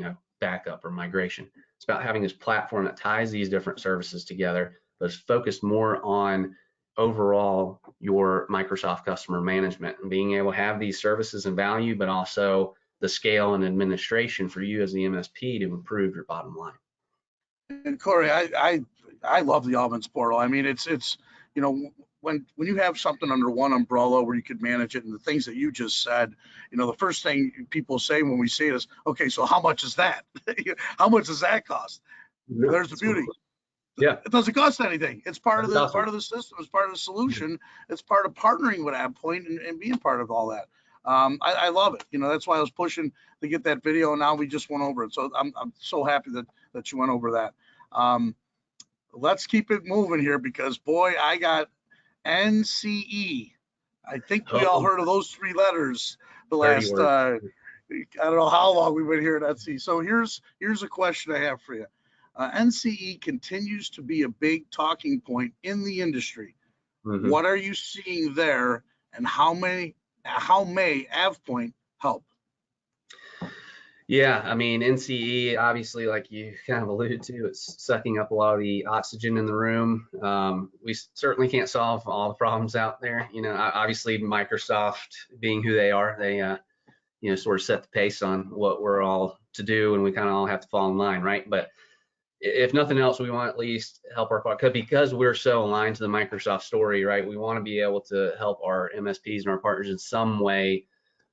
backup or migration. It's about having this platform that ties these different services together, but it's focused more on overall your Microsoft customer management and being able to have these services and value, but also the scale and administration for you as the MSP to improve your bottom line. And Corey, I love the Elements portal. I mean, it's when you have something under one umbrella where you could manage it and the things that you just said, the first thing people say when we see it is, okay, so how much is that? How much does that cost? Yeah, there's the beauty. Yeah, it doesn't cost anything. It's part of the system. It's part of the solution. It's part of partnering with AvePoint and being part of all that. I love it. That's why I was pushing to get that video, and now we just went over it. So I'm so happy that you went over that. Let's keep it moving here because boy, I got NCE. I think we all heard of those three letters the last I don't know how long we've been here at NCE. So here's a question I have for you. NCE continues to be a big talking point in the industry. Mm-hmm. What are you seeing there, and how may AvePoint help? Yeah, I mean, NCE, obviously, like you kind of alluded to, it's sucking up a lot of the oxygen in the room. We certainly can't solve all the problems out there. Obviously, Microsoft being who they are, they, sort of set the pace on what we're all to do, and we kind of all have to fall in line, right? But if nothing else, we want to at least help our partners because we're so aligned to the Microsoft story, right? We want to be able to help our MSPs and our partners in some way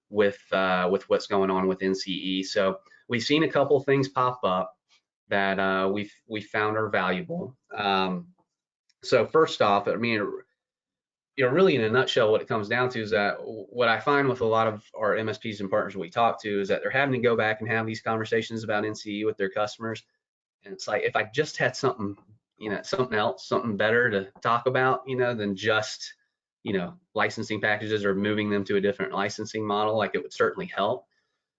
with what's going on with NCE. So we've seen a couple of things pop up that we found are valuable. So first off, I mean, really in a nutshell, what it comes down to is that what I find with a lot of our MSPs and partners we talk to is that they're having to go back and have these conversations about NCE with their customers. And it's like, if I just had something, something else, something better to talk about, than just, licensing packages or moving them to a different licensing model, like it would certainly help.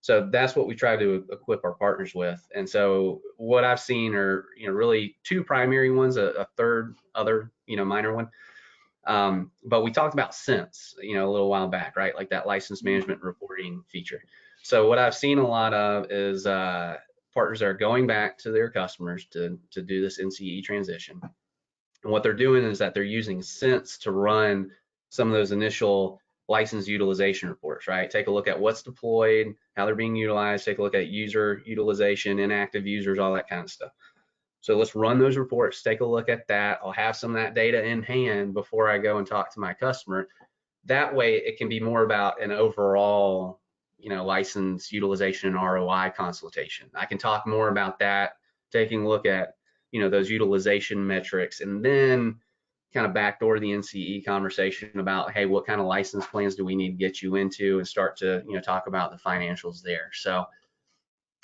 So that's what we try to equip our partners with. And so what I've seen are, really two primary ones, a third other, minor one. But we talked about Sense, a little while back, right? Like that license management reporting feature. So what I've seen a lot of is partners are going back to their customers to do this NCE transition. And what they're doing is that they're using Sense to run some of those initial license utilization reports, right? Take a look at what's deployed, how they're being utilized, take a look at user utilization, inactive users, all that kind of stuff. So let's run those reports, take a look at that. I'll have some of that data in hand before I go and talk to my customer. That way it can be more about an overall, license utilization and ROI consultation. I can talk more about that, taking a look at, those utilization metrics, and then kind of backdoor the NCE conversation about, hey, what kind of license plans do we need to get you into, and start to, talk about the financials there. So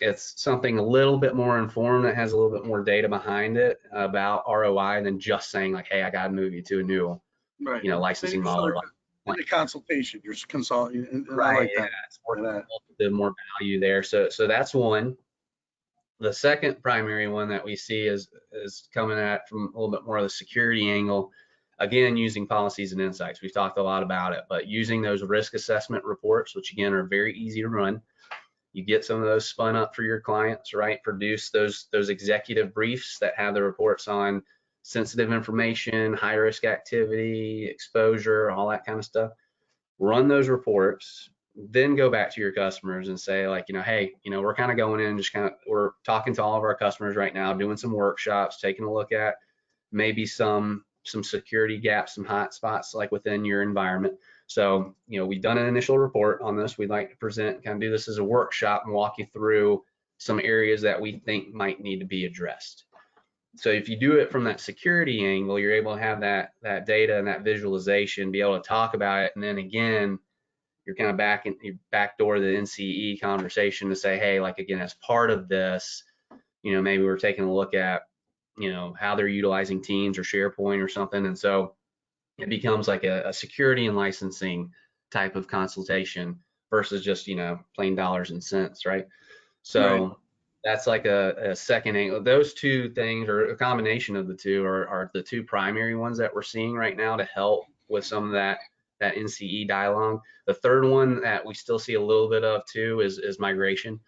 it's something a little bit more informed, that has a little bit more data behind it about ROI than just saying like, hey, I got to move you to a new, Right. licensing model. In the consultation, you're consulting, and Right. I like Yeah, that. it's more value there. So that's one. The second primary one that we see is coming at from a little bit more of the security angle. Again, using policies and insights. We've talked a lot about it, but using those risk assessment reports, which again are very easy to run. You get some of those spun up for your clients, right? Produce those executive briefs that have the reports on sensitive information, high risk activity, exposure, all that kind of stuff. Run those reports, then go back to your customers and say like, hey, we're kind of going in, we're talking to all of our customers right now, doing some workshops, taking a look at maybe some security gaps, some hot spots like within your environment. So, we've done an initial report on this. We'd like to present, kind of do this as a workshop and walk you through some areas that we think might need to be addressed. So if you do it from that security angle, you're able to have that data and that visualization, be able to talk about it. And then again, you're kind of you backdoor the NCE conversation to say, hey, like again, as part of this, maybe we're taking a look at, how they're utilizing Teams or SharePoint or something. And so it becomes like a security and licensing type of consultation versus just, plain dollars and cents, right? So Right. that's like a second angle. Those two things, or a combination of the two, are the two primary ones that we're seeing right now to help with some of that NCE dialogue. The third one that we still see a little bit of too is migration,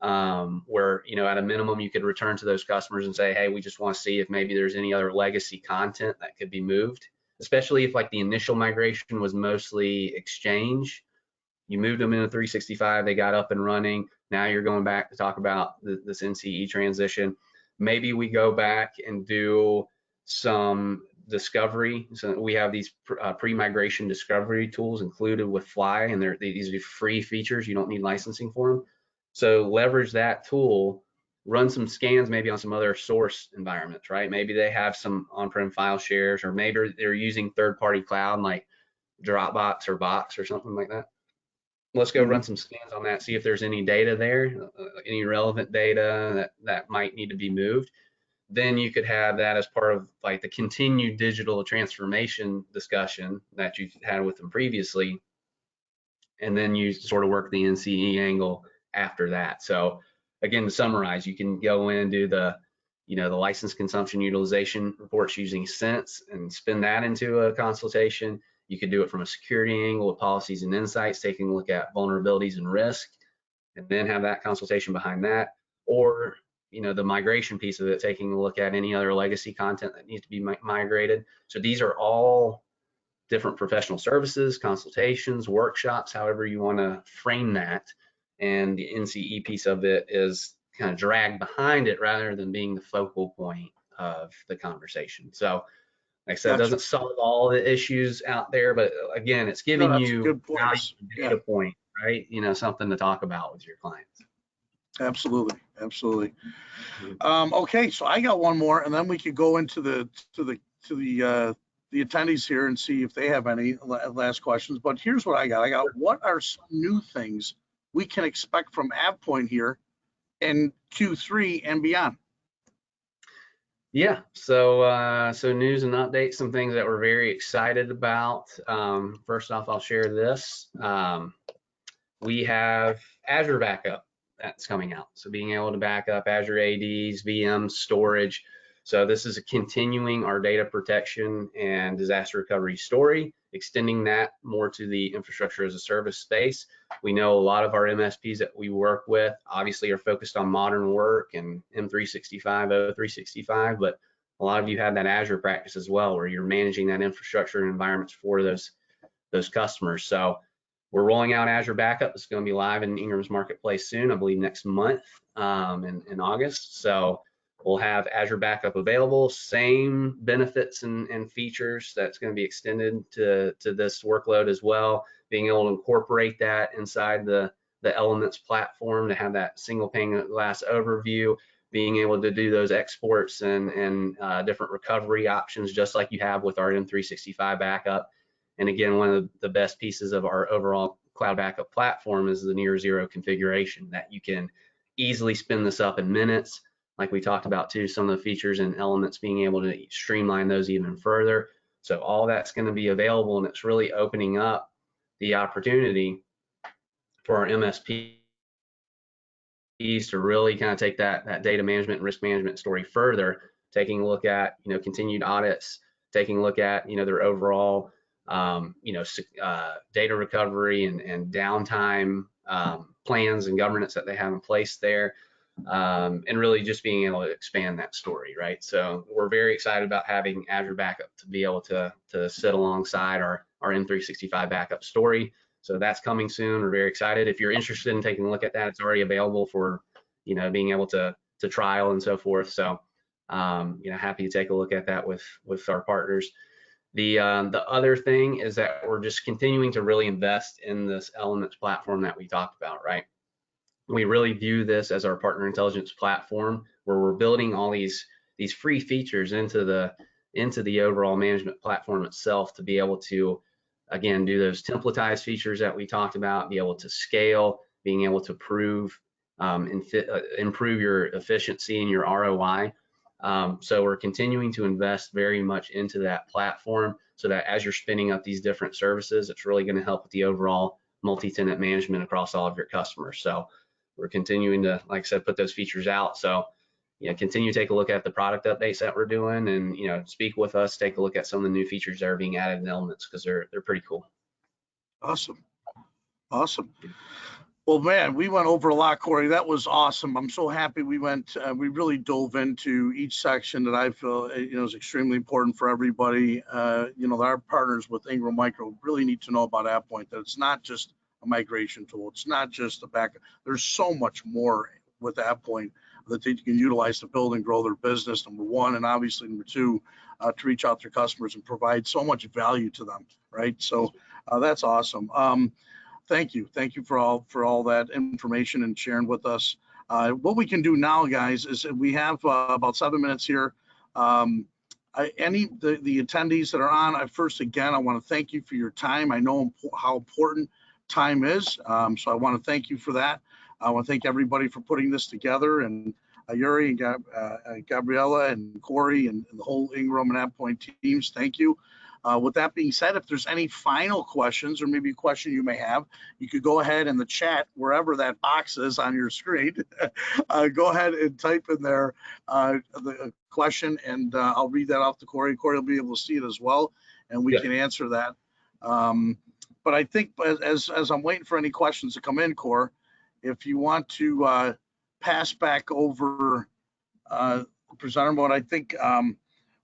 where, at a minimum you could return to those customers and say, hey, we just want to see if maybe there's any other legacy content that could be moved, especially if like the initial migration was mostly Exchange. You moved them into 365, they got up and running. Now you're going back to talk about this NCE transition. Maybe we go back and do some discovery. So we have these pre-migration discovery tools included with Fly, and these are free features. You don't need licensing for them. So leverage that tool, run some scans maybe on some other source environments, right? Maybe they have some on-prem file shares, or maybe they're using third-party cloud like Dropbox or Box or something like that. Let's go run some scans on that, see if there's any data there, any relevant data that might need to be moved. Then you could have that as part of like the continued digital transformation discussion that you've had with them previously. And then you sort of work the NCE angle after that. So again, to summarize, you can go in and do the license consumption utilization reports using Sense and spin that into a consultation. You could do it from a security angle with policies and insights, taking a look at vulnerabilities and risk, and then have that consultation behind that. Or, the migration piece of it, taking a look at any other legacy content that needs to be migrated. So these are all different professional services, consultations, workshops, however you want to frame that. And the NCE piece of it is kind of dragged behind it rather than being the focal point of the conversation. So like I said, it doesn't solve all the issues out there, but again, it's giving you a data point, right? Something to talk about with your clients. Absolutely. Okay, so I got one more, and then we could go into the attendees here and see if they have any last questions. But here's what I got. What are some new things we can expect from AvePoint here in Q3 and beyond? Yeah, so news and updates, some things that we're very excited about. First off, I'll share this. We have Azure Backup that's coming out. So being able to back up Azure ADs, VMs, storage. So this is continuing our data protection and disaster recovery story, extending that more to the infrastructure as a service space. We know a lot of our MSPs that we work with obviously are focused on modern work and M365, O365, but a lot of you have that Azure practice as well, where you're managing that infrastructure and environments for those customers. So we're rolling out Azure Backup. It's going to be live in Ingram's Marketplace soon, I believe next month in August. So we'll have Azure Backup available, same benefits and features that's going to be extended to this workload as well, being able to incorporate that inside the Elements platform to have that single pane of glass overview, being able to do those exports and different recovery options, just like you have with our M365 backup. And again, one of the best pieces of our overall cloud backup platform is the near zero configuration, that you can easily spin this up in minutes. Like we talked about too, some of the features and elements, being able to streamline those even further. So all that's going to be available, and it's really opening up the opportunity for our MSPs to really kind of take that data management and risk management story further, taking a look at, continued audits, taking a look at, their overall, data recovery and downtime plans and governance that they have in place there, and really just being able to expand that story, right? So we're very excited about having Azure Backup to be able to sit alongside our M365 backup story. So that's coming soon. We're very excited. If you're interested in taking a look at that, it's already available for, being able to trial and so forth. So, happy to take a look at that with our partners. The other thing is that we're just continuing to really invest in this Elements platform that we talked about, right? We really view this as our partner intelligence platform, where we're building all these free features into the overall management platform itself, to be able to, again, do those templatized features that we talked about, be able to scale, being able to improve your efficiency and your ROI. So we're continuing to invest very much into that platform, so that as you're spinning up these different services, it's really going to help with the overall multi-tenant management across all of your customers. So we're continuing to, like I said, put those features out. So, continue to take a look at the product updates that we're doing, and, speak with us, take a look at some of the new features that are being added in Elements, because they're pretty cool. Awesome. Well, man, we went over a lot, Corey. That was awesome. I'm so happy we really dove into each section that I feel, is extremely important for everybody. Our partners with Ingram Micro really need to know about AvePoint, that it's not just a migration tool. It's not just a backup. There's so much more with AvePoint that they can utilize to build and grow their business, number one, and obviously number two, to reach out to their customers and provide so much value to them, right? So that's awesome. Thank you for all that information and sharing with us. What we can do now, guys, is we have about 7 minutes here. The attendees that are on, I want to thank you for your time. I know how important time is, so I want to thank you for that. I want to thank everybody for putting this together, and Yuri and Gabriella and Corey and the whole Ingram and AvePoint teams. Thank you. With that being said, if there's any final questions, or maybe a question you may have, you could go ahead in the chat, wherever that box is on your screen. Go ahead and type in there the question, and I'll read that off to Corey. Corey will be able to see it as well, and we can answer that. But I think as I'm waiting for any questions to come in, Corey, if you want to pass back over presenter mode, I think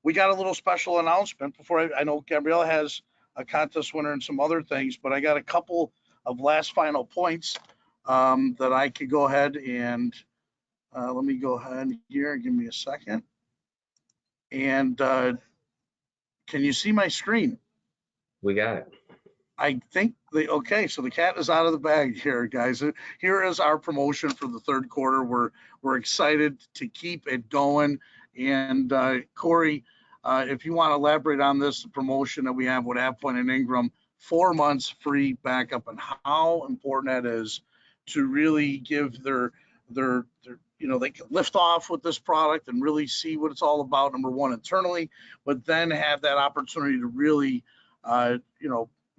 we got a little special announcement before. I know Gabriella has a contest winner and some other things, but I got a couple of last final points that I could go ahead and let me go ahead here. Give me a second. And can you see my screen? We got it. I think okay, so the cat is out of the bag here, guys. Here is our promotion for the third quarter. We're excited to keep it going. And Corey, if you want to elaborate on this, the promotion that we have with AvePoint and Ingram, 4 months free backup, and how important that is to really give their they can lift off with this product and really see what it's all about, number one, internally, but then have that opportunity to really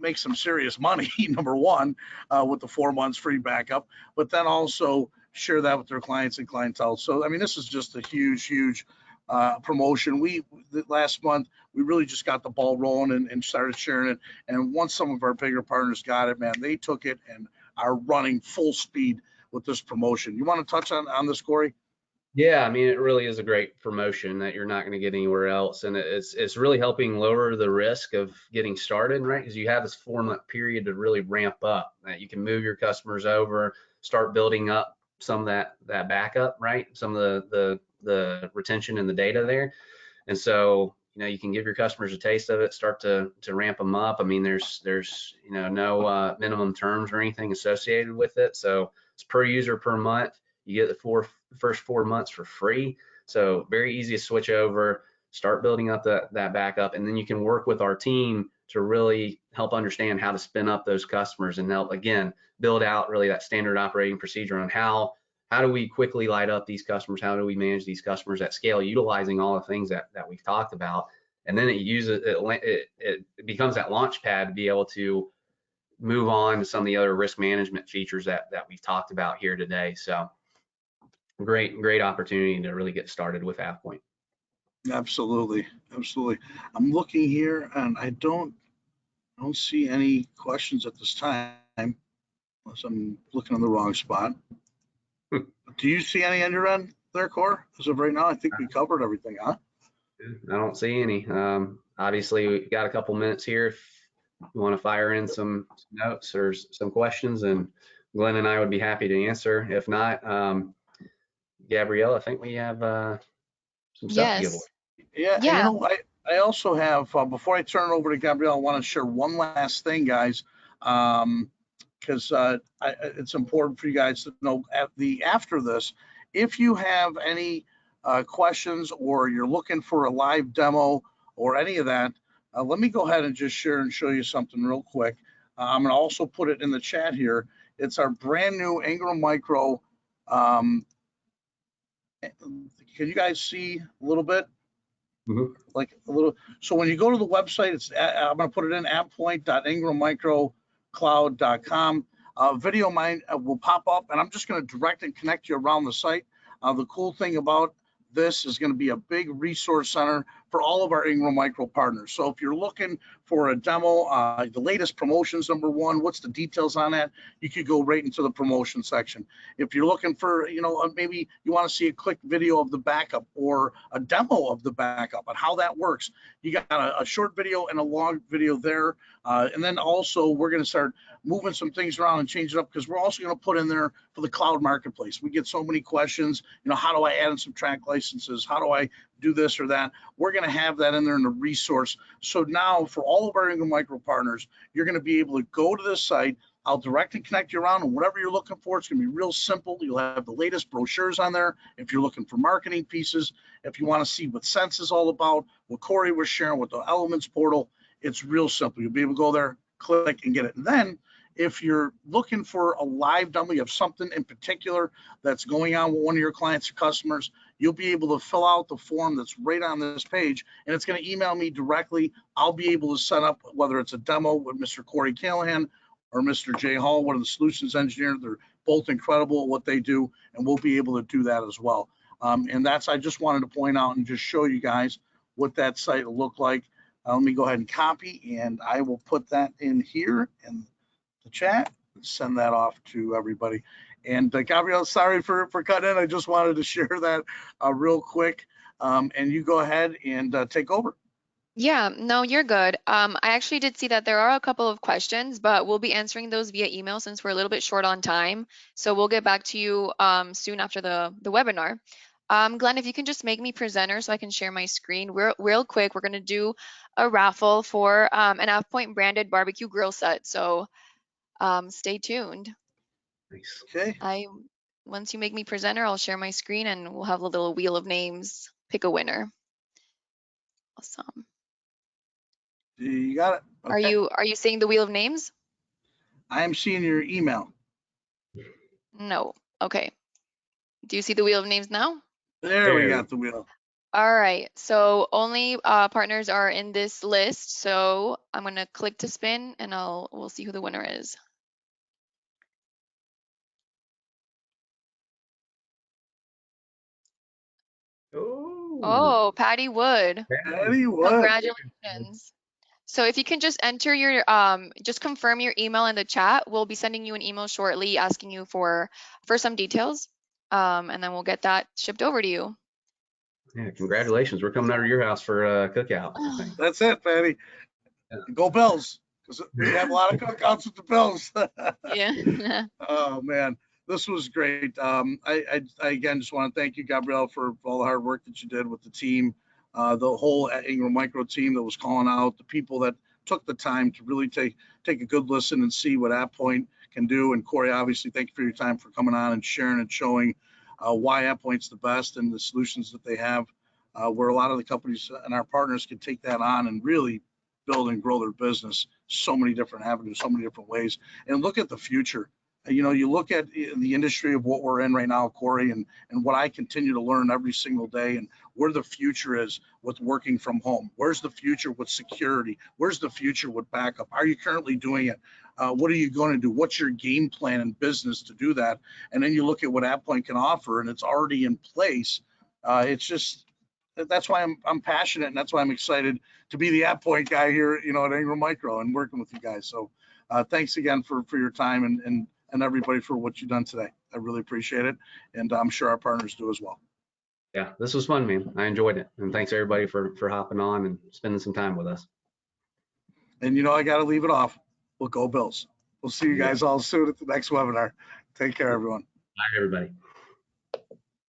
make some serious money, number one, with the 4 months free backup, but then also share that with their clients and clientele. So, I mean, this is just a huge promotion. Last month, we really just got the ball rolling and started sharing it. And once some of our bigger partners got it, man, they took it and are running full speed with this promotion. You want to touch on this, Corey? Yeah, I mean, it really is a great promotion that you're not going to get anywhere else, and it's really helping lower the risk of getting started, right? Because you have this 4-month period to really ramp up, that you can move your customers over, start building up some of that backup, right? Some of the retention and the data there, and so you can give your customers a taste of it, start to ramp them up. I mean, there's no minimum terms or anything associated with it, so it's per user per month. You get the first 4 months for free. So very easy to switch over, start building up that backup, and then you can work with our team to really help understand how to spin up those customers and help, again, build out really that standard operating procedure on how do we quickly light up these customers? How do we manage these customers at scale, utilizing all the things that we've talked about? And then it becomes that launch pad to be able to move on to some of the other risk management features that we've talked about here today. So great opportunity to really get started with AvePoint. Absolutely, absolutely. I'm looking here and I don't see any questions at this time, unless I'm looking on the wrong spot. Do you see any on your end there, Core? As of right now, I think we covered everything, huh? I don't see any. Obviously, we've got a couple minutes here. If you want to fire in some notes or some questions, and Glenn and I would be happy to answer. If not, Gabrielle, I think we have some stuff to give away. Yeah, and Yeah. I also have, before I turn it over to Gabrielle, I want to share one last thing, guys, because it's important for you guys to know after this, if you have any questions or you're looking for a live demo or any of that, let me go ahead and just share and show you something real quick. I'm going to also put it in the chat here. It's our brand new Ingram Micro. Can you guys see a little bit? Mm-hmm. Like a little. So when you go to the website, it's I'm going to put it in AvePoint.ingrammicrocloud.com. Video mine will pop up, and I'm just going to direct and connect you around the site. The cool thing about this is going to be a big resource center for all of our Ingram Micro partners. So if you're looking for a demo, the latest promotions, number one, what's the details on that? You could go right into the promotion section. If you're looking for, maybe you want to see a quick video of the backup or a demo of the backup and how that works, you got a short video and a long video there. And then also we're going to start moving some things around and change it up, because we're also going to put in there for the cloud marketplace. We get so many questions, how do I add and subtract licenses? How do I do this or that? We're going to have that in there in the resource. So now for all of our Ingram Micro partners, you're going to be able to go to this site. I'll direct and connect you around, and whatever you're looking for, it's going to be real simple. You'll have the latest brochures on there. If you're looking for marketing pieces, if you want to see what Sense is all about, what Corey was sharing with the Elements portal, it's real simple. You'll be able to go there, click, and get it. And then if you're looking for a live demo of something in particular that's going on with one of your clients or customers, you'll be able to fill out the form that's right on this page, and it's going to email me directly. I'll be able to set up, whether it's a demo with Mr. Corey Callahan or Mr. Jay Hall, one of the solutions engineers. They're both incredible at what they do, and we'll be able to do that as well. And I just wanted to point out and just show you guys what that site will look like. Let me go ahead and copy, and I will put that in here in the chat and send that off to everybody. And Gabrielle, sorry for cutting in. I just wanted to share that real quick. And you go ahead and take over. Yeah, no, you're good. I actually did see that there are a couple of questions, but we'll be answering those via email since we're a little bit short on time. So we'll get back to you soon after the webinar. Glenn, if you can just make me presenter so I can share my screen real quick. We're going to do a raffle for an AvePoint branded barbecue grill set. So stay tuned. Nice. Okay. Once you make me presenter, I'll share my screen and we'll have a little wheel of names. Pick a winner. Awesome. You got it. Okay. Are you seeing the wheel of names? I am seeing your email. No. Okay. Do you see the wheel of names now? There we got the wheel. All right. So only partners are in this list. So I'm gonna click to spin, and we'll see who the winner is. Oh, Patty Wood. Patty Wood. Congratulations. So if you can just enter your, just confirm your email in the chat. We'll be sending you an email shortly asking you for some details, and then we'll get that shipped over to you. Yeah, congratulations. We're coming over to your house for a cookout, I think. That's it, Patty. Yeah. Go Bills, because we have a lot of cookouts with the Bills. Yeah. Oh, man. This was great. I again just want to thank you, Gabrielle, for all the hard work that you did with the team, the whole Ingram Micro team that was calling out, the people that took the time to really take a good listen and see what AvePoint can do. And Corey, obviously, thank you for your time for coming on and sharing and showing why AvePoint's the best and the solutions that they have, where a lot of the companies and our partners can take that on and really build and grow their business so many different avenues, so many different ways, and look at the future. You know, you look at the industry of what we're in right now, Corey, and what I continue to learn every single day, and where the future is with working from home. Where's the future with security? Where's the future with backup? Are you currently doing it? What are you going to do? What's your game plan in business to do that? And then you look at what AvePoint can offer, and it's already in place. It's just, that's why I'm passionate, and that's why I'm excited to be the AvePoint guy here, you know, at Ingram Micro and working with you guys. So thanks again for your time and everybody for what you've done today. I really appreciate it, and I'm sure our partners do as well. Yeah, this was fun, man. I enjoyed it, and thanks everybody for hopping on and spending some time with us. And you know, I got to leave it off. We'll go Bills. We'll see you guys all soon at the next webinar. Take care, everyone. Bye, everybody.